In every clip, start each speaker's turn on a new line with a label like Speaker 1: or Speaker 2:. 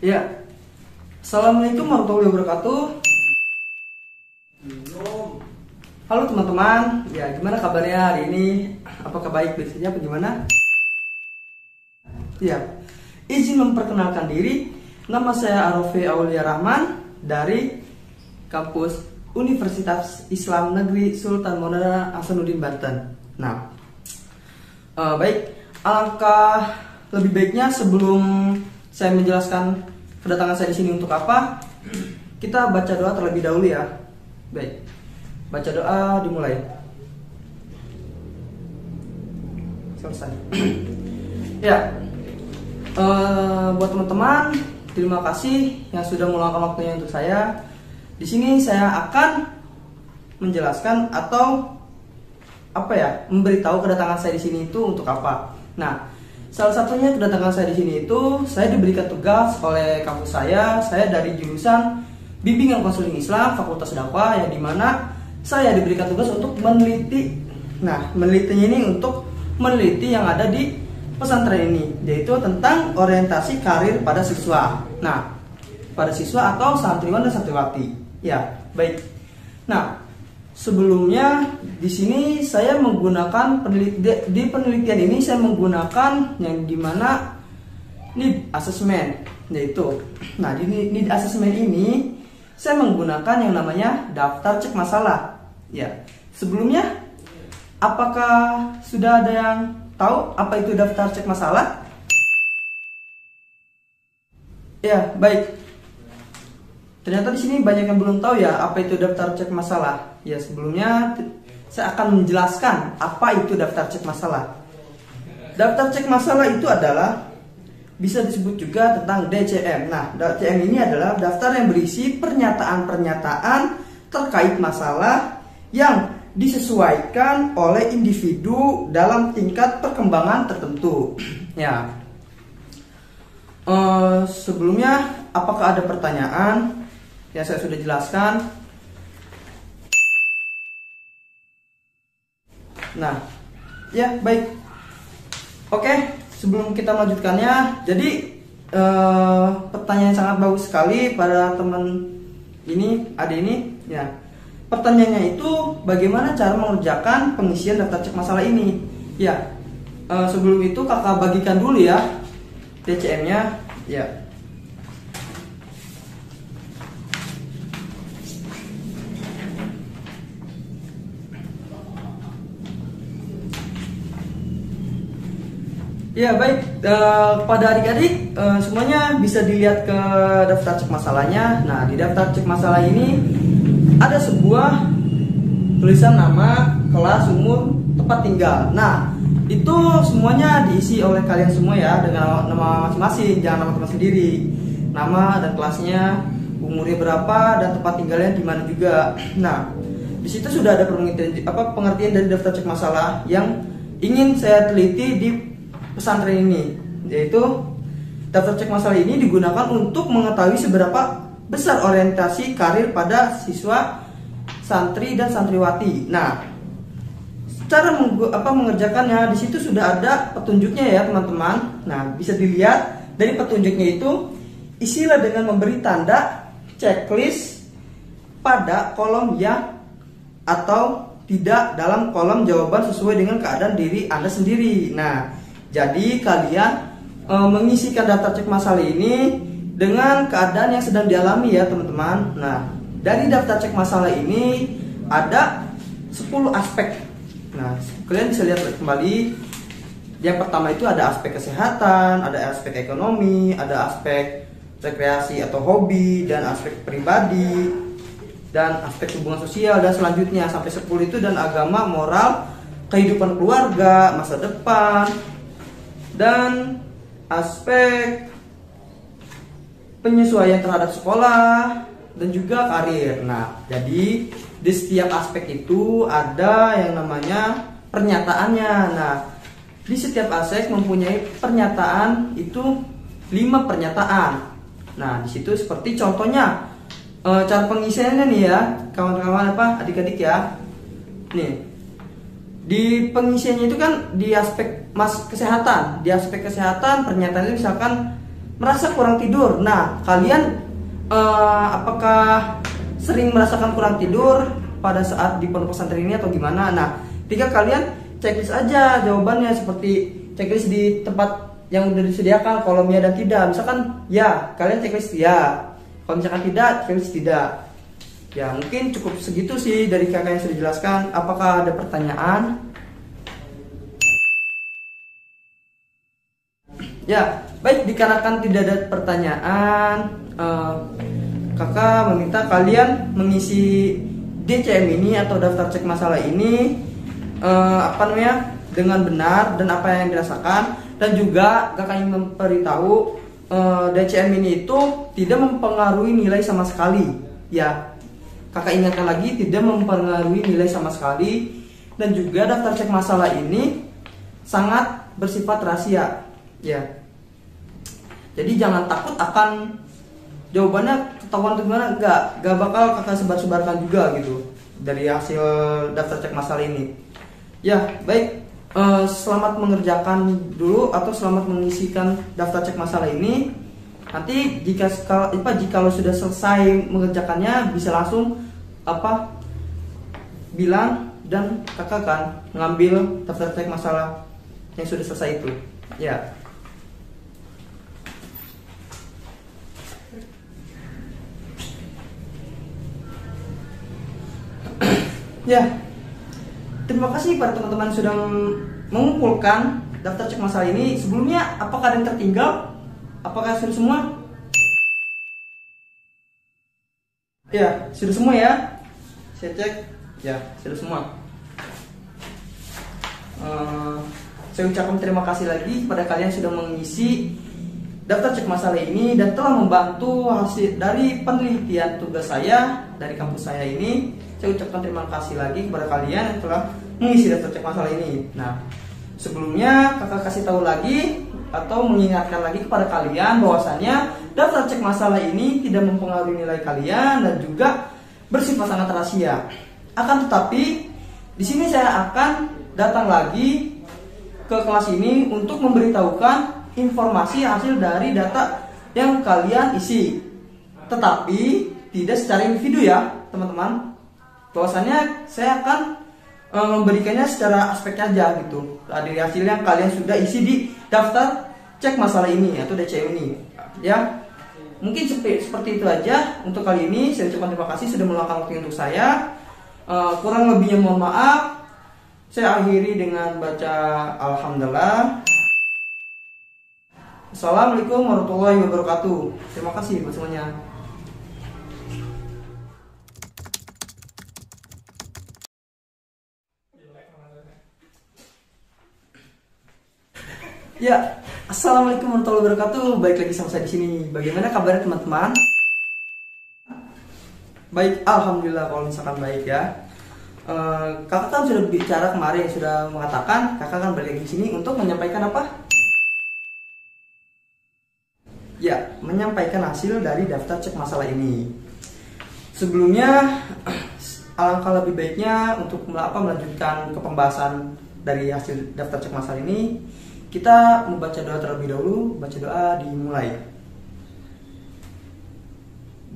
Speaker 1: Ya, Assalamualaikum warahmatullahi wabarakatuh. Halo teman-teman, ya gimana kabarnya hari ini? Apakah baik biasanya apa gimana? Ya, izin memperkenalkan diri. Nama saya Arofi Aulia Rahman dari kampus Universitas Islam Negeri Sultan Monada Hasanuddin Banten. Nah, baik, alangkah lebih baiknya sebelum saya menjelaskan kedatangan saya di sini untuk apa, kita baca doa terlebih dahulu ya. Baik, baca doa dimulai. Selesai. Ya, buat teman-teman, terima kasih yang sudah meluangkan waktunya untuk saya. Di sini saya akan menjelaskan atau memberitahu kedatangan saya di sini itu untuk apa. Nah, salah satunya kedatangan saya di sini itu saya diberikan tugas oleh kampus saya dari jurusan Bimbingan Konseling Islam Fakultas Dakwah, yang dimana saya diberikan tugas untuk meneliti. Nah, menelitinya ini untuk meneliti yang ada di pesantren ini, yaitu tentang orientasi karir pada siswa. Nah, pada siswa atau santriwan dan santriwati. Ya, baik. Nah, sebelumnya di sini saya menggunakan di penelitian ini saya menggunakan yang dimana need assessment, yaitu di need assessment ini saya menggunakan yang namanya daftar cek masalah. Ya, sebelumnya apakah sudah ada yang tahu apa itu daftar cek masalah? Ya, baik. Ternyata di sini banyak yang belum tahu ya apa itu daftar cek masalah. Ya, sebelumnya saya akan menjelaskan apa itu daftar cek masalah. Daftar cek masalah itu adalah bisa disebut juga tentang DCM. Nah, DCM ini adalah daftar yang berisi pernyataan-pernyataan terkait masalah yang disesuaikan oleh individu dalam tingkat perkembangan tertentu. Ya. Sebelumnya, apakah ada pertanyaan? Ya, saya sudah jelaskan. Nah, ya baik. Oke, sebelum kita melanjutkannya, jadi pertanyaan sangat bagus sekali pada teman ini, adik ini. Ya, pertanyaannya itu bagaimana cara mengerjakan pengisian daftar cek masalah ini? Ya, sebelum itu kakak bagikan dulu ya DCM-nya. Ya. Ya, baik, pada adik-adik semuanya bisa dilihat ke daftar cek masalahnya. Nah, di daftar cek masalah ini ada sebuah tulisan nama, kelas, umur, tempat tinggal. Nah, itu semuanya diisi oleh kalian semua ya, dengan nama masing-masing, jangan nama teman sendiri. Nama dan kelasnya, umurnya berapa, dan tempat tinggalnya di mana juga. Nah, di situ sudah ada pengertian dari daftar cek masalah yang ingin saya teliti di pesantren ini, yaitu daftar cek masalah ini digunakan untuk mengetahui seberapa besar orientasi karir pada siswa, santri dan santriwati. Nah, cara mengerjakannya di situ sudah ada petunjuknya ya teman-teman. Nah, bisa dilihat dari petunjuknya itu, isilah dengan memberi tanda checklist pada kolom ya atau tidak dalam kolom jawaban sesuai dengan keadaan diri Anda sendiri. Nah, jadi kalian mengisikan daftar cek masalah ini dengan keadaan yang sedang dialami ya teman-teman. Nah, dari daftar cek masalah ini ada 10 aspek. Nah, kalian bisa lihat kembali. Yang pertama itu ada aspek kesehatan, ada aspek ekonomi, ada aspek rekreasi atau hobi, dan aspek pribadi, dan aspek hubungan sosial, dan selanjutnya sampai 10 itu, dan agama, moral, kehidupan keluarga, masa depan, dan aspek penyesuaian terhadap sekolah dan juga karir. Nah, jadi di setiap aspek itu ada yang namanya pernyataannya. Nah, di setiap aspek mempunyai pernyataan itu 5 pernyataan. Nah, di situ seperti contohnya cara pengisiannya nih ya, kawan-kawan adik-adik ya. Nih. Di pengisiannya itu kan di aspek kesehatan. Di aspek kesehatan pernyataannya misalkan merasa kurang tidur. Nah, kalian apakah sering merasakan kurang tidur pada saat di pondok pesantren ini atau gimana? Nah, ketika kalian checklist aja jawabannya, seperti checklist di tempat yang udah disediakan, kolomnya dan tidak. Misalkan ya, kalian checklist ya. Kalau misalkan tidak, checklist tidak. Ya, mungkin cukup segitu sih dari kakak yang sudah jelaskan. Apakah ada pertanyaan? Ya, baik, dikarenakan tidak ada pertanyaan, kakak meminta kalian mengisi DCM ini atau daftar cek masalah ini dengan benar dan apa yang dirasakan. Dan juga kakak ingin memberitahu DCM ini itu tidak mempengaruhi nilai sama sekali. Ya, kakak ingatkan lagi, tidak mempengaruhi nilai sama sekali. Dan juga daftar cek masalah ini sangat bersifat rahasia. Ya, jadi jangan takut akan jawabannya ketahuan atau gimana. Gak bakal kakak sebar-sebarkan juga gitu dari hasil daftar cek masalah ini. Ya, baik, selamat mengerjakan dulu atau selamat mengisikan daftar cek masalah ini. Nanti jika lo sudah selesai mengerjakannya, bisa langsung bilang dan kakak akan ngambil daftar cek masalah yang sudah selesai itu. Ya. Ya. Terima kasih pada teman-teman yang sudah mengumpulkan daftar cek masalah ini. Sebelumnya, apakah ada yang tertinggal? Apakah sudah semua? Ya, sudah semua ya. Saya cek. Ya, sudah semua. Saya ucapkan terima kasih lagi kepada kalian yang sudah mengisi daftar cek masalah ini dan telah membantu hasil dari penelitian tugas saya dari kampus saya ini. Saya ucapkan terima kasih lagi kepada kalian yang telah mengisi daftar cek masalah ini. Nah, sebelumnya kakak kasih tahu lagi atau mengingatkan lagi kepada kalian bahwasannya daftar cek masalah ini tidak mempengaruhi nilai kalian dan juga bersifat sangat rahasia. Akan tetapi di sini saya akan datang lagi ke kelas ini untuk memberitahukan informasi hasil dari data yang kalian isi. Tetapi tidak secara individu ya, teman-teman. Bahwasannya saya akan memberikannya secara aspek aja gitu. Dari hasil yang kalian sudah isi di daftar cek masalah ini atau DCM ini. Ya. Mungkin seperti itu aja untuk kali ini. Saya ucapkan terima kasih sudah meluangkan waktu untuk saya. Kurang lebihnya mohon maaf. Saya akhiri dengan baca alhamdulillah. Assalamualaikum warahmatullahi wabarakatuh. Terima kasih buat semuanya. Ya, assalamualaikum warahmatullahi wabarakatuh. Baik lagi sama saya di sini. Bagaimana kabarnya teman-teman? Baik, alhamdulillah kalau misalkan baik ya. Kakak kan sudah bicara kemarin, sudah mengatakan kakak akan balik lagi di sini untuk menyampaikan apa? Ya, menyampaikan hasil dari daftar cek masalah ini. Sebelumnya, alangkah lebih baiknya untuk melanjutkan ke pembahasan dari hasil daftar cek masalah ini. Kita membaca doa terlebih dahulu. Baca doa dimulai.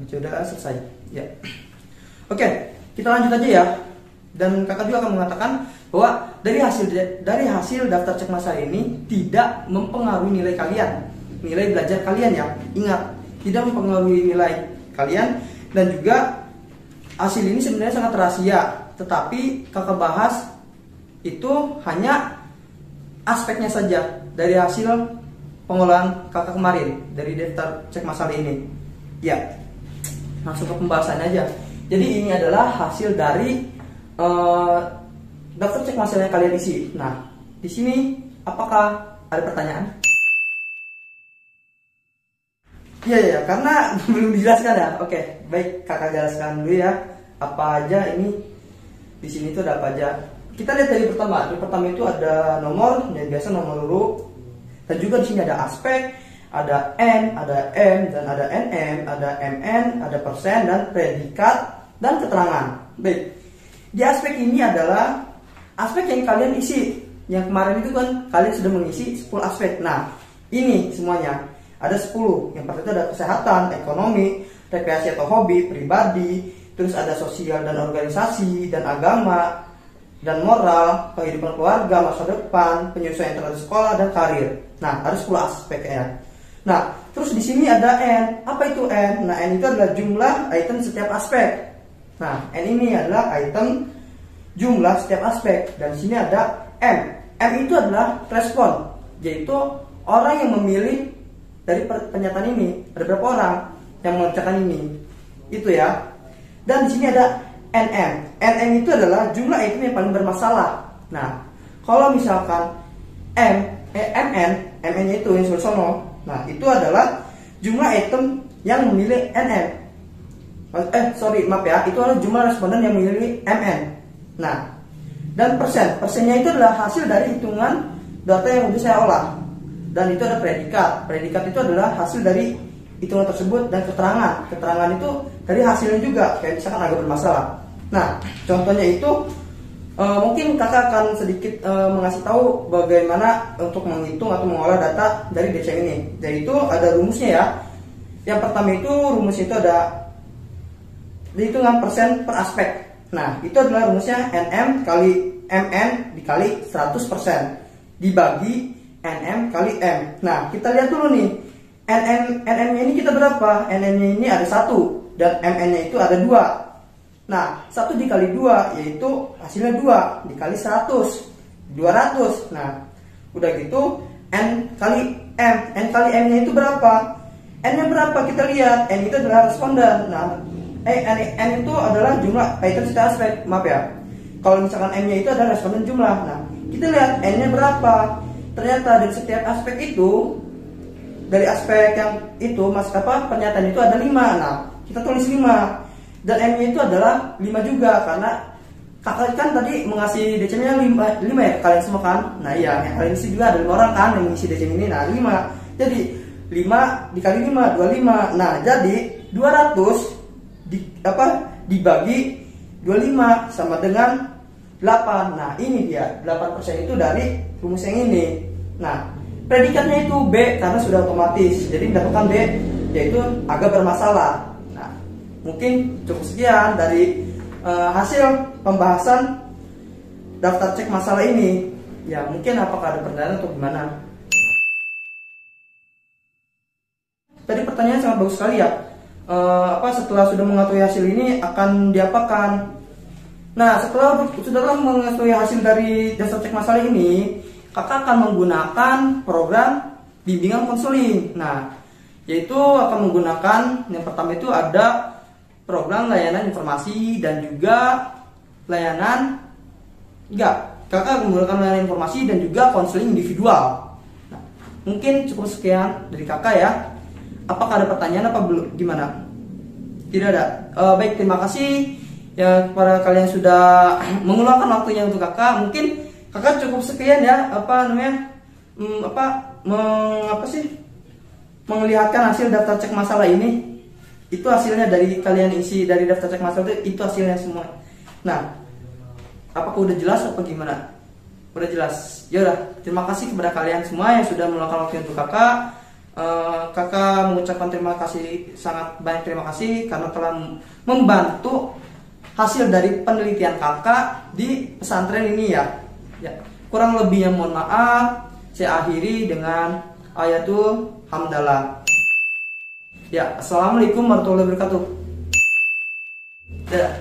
Speaker 1: Baca doa selesai. Ya. Oke, kita lanjut aja ya. Dan kakak juga akan mengatakan bahwa dari hasil daftar cek masalah ini tidak mempengaruhi nilai kalian, nilai belajar kalian ya. Ingat, tidak mempengaruhi nilai kalian. Dan juga hasil ini sebenarnya sangat rahasia. Tetapi kakak bahas itu hanya aspeknya saja dari hasil pengolahan kakak kemarin dari daftar cek masalah ini. Ya, langsung ke pembahasan aja. Jadi ini adalah hasil dari daftar cek masalah yang kalian isi. Nah, di sini apakah ada pertanyaan? Iya, karena belum dijelaskan ya. Oke, baik, kakak jelaskan dulu ya. Apa aja ini di sini itu ada apa aja? Kita lihat dari pertama. Di pertama itu ada nomor, yang biasa nomor urut. Dan juga di sini ada aspek, ada N, ada M, dan ada NM, ada MN, ada persen, dan predikat dan keterangan. Baik. Di aspek ini adalah aspek yang kalian isi. Yang kemarin itu kan kalian sudah mengisi 10 aspek. Nah, ini semuanya ada 10. Yang pertama itu ada kesehatan, ekonomi, rekreasi atau hobi, pribadi, terus ada sosial dan organisasi, dan agama, dan moral, kehidupan keluarga, masa depan, penyesuaian terhadap sekolah, dan karir. Nah, ada 10 aspeknya. Nah, terus di sini ada N. Apa itu N? Nah, N itu adalah jumlah item setiap aspek. Nah, N ini adalah item jumlah setiap aspek. Dan di sini ada M. M itu adalah respon, yaitu orang yang memilih dari pernyataan ini. Ada berapa orang yang mengerjakan ini? Itu ya. Dan di sini ada NM. NM itu adalah jumlah item yang paling bermasalah. Nah, kalau misalkan MN-nya itu yang sono. Nah, itu adalah jumlah item yang memilih NM. Maaf ya, itu adalah jumlah responden yang memilih MN. Nah, dan persennya itu adalah hasil dari hitungan data yang udah saya olah. Dan itu ada predikat itu adalah hasil dari hitungan tersebut, dan keterangan itu dari hasilnya juga, kayak misalkan agak bermasalah. Nah, contohnya itu mungkin kakak akan sedikit mengasih tahu bagaimana untuk menghitung atau mengolah data dari DCM ini. Jadi itu ada rumusnya ya. Yang pertama itu rumusnya itu ada hitungan persen per aspek. Nah, itu adalah rumusnya NM kali MN dikali 100% dibagi NM kali M. Nah, kita lihat dulu nih. NM-nya ini kita berapa? NM-nya ini ada 1 dan MN-nya itu ada 2. Nah, 1 dikali 2 yaitu hasilnya 2 dikali 100, 200. Nah, udah gitu N kali M. N kali M-nya itu berapa? N-nya berapa? Kita lihat. N itu adalah responden. Nah, N itu adalah jumlah item setiap aspek. Maaf ya. Kalau misalkan M-nya itu adalah responden jumlah. Nah, kita lihat N-nya berapa. Ternyata dari setiap aspek itu, dari aspek yang itu pernyataan itu ada 5. Nah, kita tulis 5. Dan M-nya itu adalah 5 juga, karena kakak kan tadi mengasih DCM-nya 5 ya, kalian semua kan. Nah iya, yang kalian isi juga ada 5 orang kan yang mengisi DCM ini. Nah 5. Jadi 5 dikali 5, 25. Nah, jadi 200 dibagi 25 sama dengan 8. Nah, ini dia 8% itu dari rumus yang ini. Nah, predikatnya itu B karena sudah otomatis. Jadi mendapatkan B yaitu agak bermasalah. Nah, mungkin cukup sekian dari hasil pembahasan daftar cek masalah ini. Ya, mungkin apakah ada pertanyaan atau gimana? Tadi pertanyaan sangat bagus sekali ya. Setelah sudah mengetahui hasil ini akan diapakan? Nah, setelah sudah mengetahui hasil dari daftar cek masalah ini, kakak akan menggunakan program bimbingan konseling. Nah, yaitu akan menggunakan yang pertama itu ada program layanan informasi dan juga layanan kakak menggunakan layanan informasi dan juga konseling individual. Nah, mungkin cukup sekian dari kakak ya. Apakah ada pertanyaan apa belum? Gimana? Tidak ada. Baik, terima kasih ya kepada kalian sudah mengeluarkan waktunya untuk kakak. Mungkin kakak cukup sekian ya. Menglihatkan hasil daftar cek masalah ini. Itu hasilnya dari kalian isi dari daftar cek masalah itu hasilnya semua. Nah, apakah udah jelas apa gimana? Udah jelas. Yaudah, terima kasih kepada kalian semua yang sudah meluangkan waktu untuk kakak. Kakak mengucapkan terima kasih, sangat banyak terima kasih karena telah membantu hasil dari penelitian kakak di pesantren ini ya. Kurang lebihnya mohon maaf. Saya akhiri dengan ayatul hamdalah. Ya, assalamualaikum warahmatullahi wabarakatuh. Dadah.